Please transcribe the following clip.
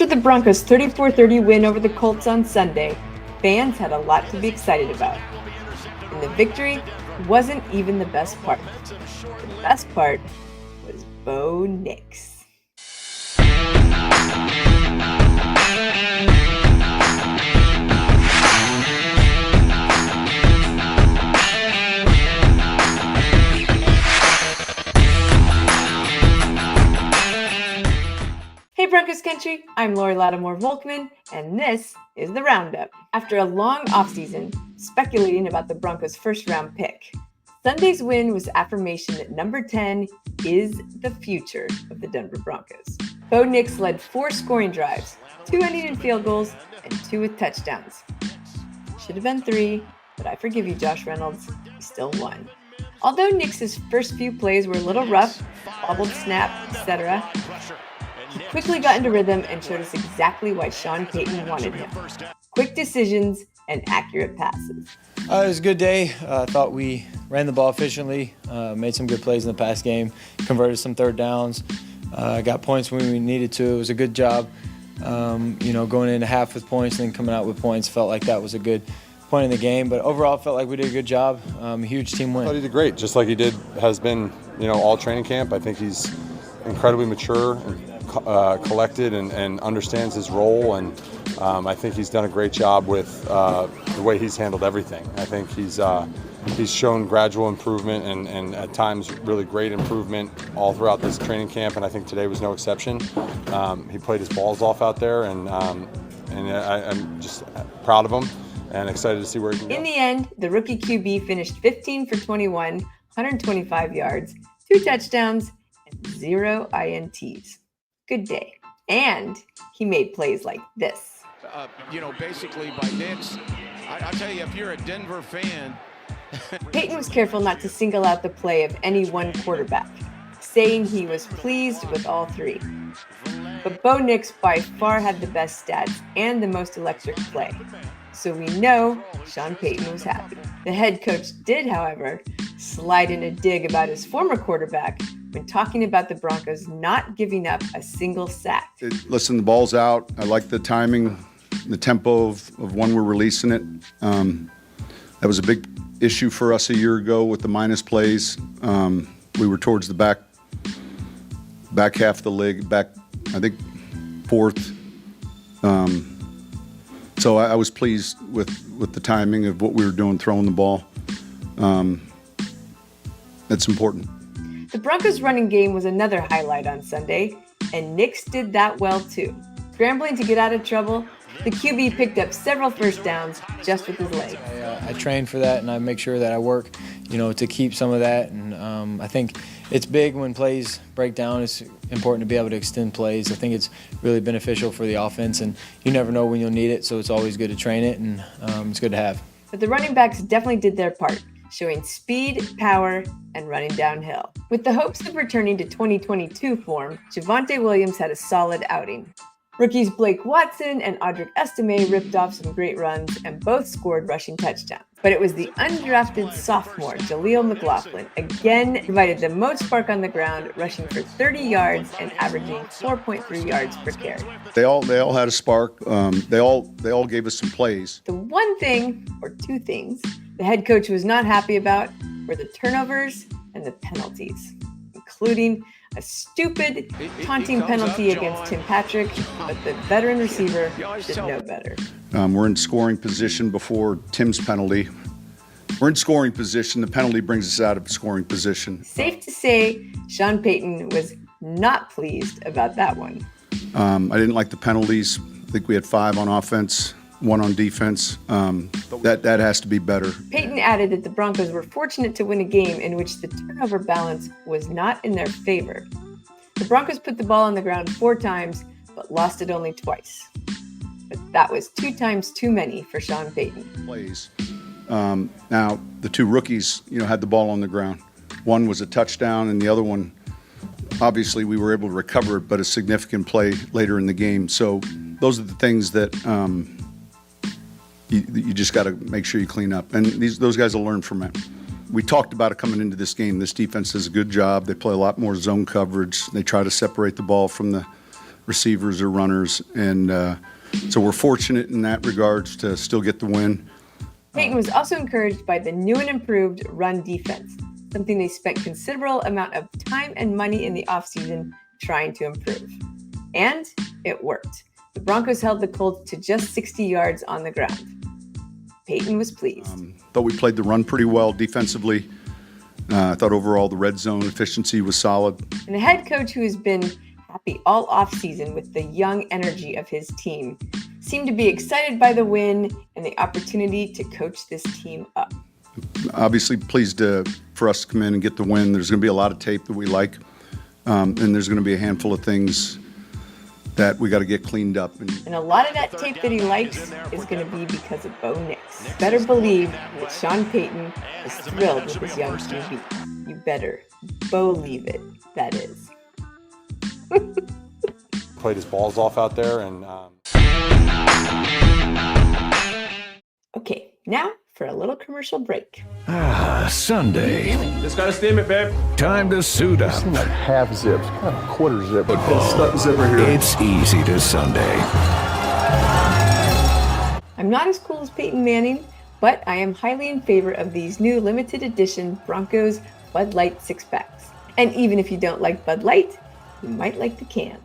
After the Broncos' 34-30 win over the Colts on Sunday, fans had a lot to be excited about. And the victory wasn't even the best part. The best part was Bo Nix. Hey Broncos Country, I'm Lori Lattimore-Volkman, and this is The Roundup. After a long offseason speculating about the Broncos' first-round pick, Sunday's win was affirmation that number 10 is the future of the Denver Broncos. Bo Nix led 4 scoring drives, 2 ending in field goals, and 2 with touchdowns. Should have been 3, but I forgive you, Josh Reynolds. He still won. Although Nix's first few plays were a little rough, bobbled snap, etc., he quickly got into rhythm and showed us exactly why Sean Payton wanted him. Quick decisions and accurate passes. It was a good day. I thought we ran the ball efficiently, made some good plays in the pass game, converted some third downs, got points when we needed to. It was a good job, going into half with points and then coming out with points. Felt like that was a good point in the game, but overall felt like we did a good job. A huge team win. I thought he did great, just like he has been, all training camp. I think he's incredibly mature and collected and understands his role, and I think he's done a great job with the way he's handled everything. I think he's shown gradual improvement and at times really great improvement all throughout this training camp, and I think today was no exception. He played his balls off out there, and I'm just proud of him and excited to see where he can go. In the end, the rookie QB finished 15 for 21, 125 yards, 2 touchdowns, and 0 INTs. Good day. And he made plays like this. Basically by Nix. I'll tell you, if you're a Denver fan. Payton was careful not to single out the play of any one quarterback, saying he was pleased with all 3. But Bo Nix by far had the best stats and the most electric play. So we know Sean Payton was happy. The head coach did, however, slide in a dig about his former quarterback when talking about the Broncos not giving up a single sack. Listen, the ball's out. I like the timing, the tempo of when we're releasing it. That was a big issue for us a year ago with the minus plays. We were towards the back half of the league, I think 4th. So I was pleased with the timing of what we were doing, throwing the ball. That's important. The Broncos' running game was another highlight on Sunday, and Nix did that well too. Scrambling to get out of trouble, the QB picked up several first downs just with his legs. I train for that, and I make sure that I work, to keep some of that. And I think it's big when plays break down. It's important to be able to extend plays. I think it's really beneficial for the offense, and you never know when you'll need it, so it's always good to train it, and it's good to have. But the running backs definitely did their part, showing speed, power, and running downhill. With the hopes of returning to 2022 form, Javonte Williams had a solid outing. Rookies Blake Watson and Audric Estime ripped off some great runs and both scored rushing touchdowns. But it was the undrafted sophomore, Jaleel McLaughlin, again provided the most spark on the ground, rushing for 30 yards and averaging 4.3 yards per carry. They all had a spark. They all gave us some plays. The one thing, or 2 things, the head coach was not happy about were the turnovers and the penalties, including a stupid taunting penalty against Tim Patrick, but the veteran receiver should know better. We're in scoring position before Tim's penalty. We're in scoring position. The penalty brings us out of scoring position. Safe to say, Sean Payton was not pleased about that one. I didn't like the penalties. I think we had 5 on offense, 1 on defense. That has to be better. Payton added that the Broncos were fortunate to win a game in which the turnover balance was not in their favor. The Broncos put the ball on the ground 4 times, but lost it only twice. But that was 2 times too many for Sean Payton. Plays. Now, the 2 rookies, had the ball on the ground. One was a touchdown, and the other one, obviously, we were able to recover it, but a significant play later in the game. So those are the things that you just got to make sure you clean up. And those guys will learn from it. We talked about it coming into this game. This defense does a good job. They play a lot more zone coverage. They try to separate the ball from the receivers or runners. And so we're fortunate in that regards to still get the win. Payton was also encouraged by the new and improved run defense, something they spent considerable amount of time and money in the offseason trying to improve. And it worked. The Broncos held the Colts to just 60 yards on the ground. Payton was pleased. Thought we played the run pretty well defensively. I thought overall the red zone efficiency was solid. And the head coach, who has been happy all offseason with the young energy of his team, seemed to be excited by the win and the opportunity to coach this team up. Obviously pleased for us to come in and get the win. There's going to be a lot of tape that we like, and there's going to be a handful of things that we got to get cleaned up. And a lot of that tape that he likes is going to be because of Bo Nix. You better believe that Sean Payton is thrilled with his young QB. You better BO-lieve it, that is. Played his balls off out there, and Okay, now for a little commercial break. Sunday. Just gotta steam it, babe. Time to suit up. Like half zips, kind of quarter zip. Stuck zipper here. It's easy to Sunday. I'm not as cool as Peyton Manning, but I am highly in favor of these new limited edition Broncos Bud Light 6-packs. And even if you don't like Bud Light, you might like the can.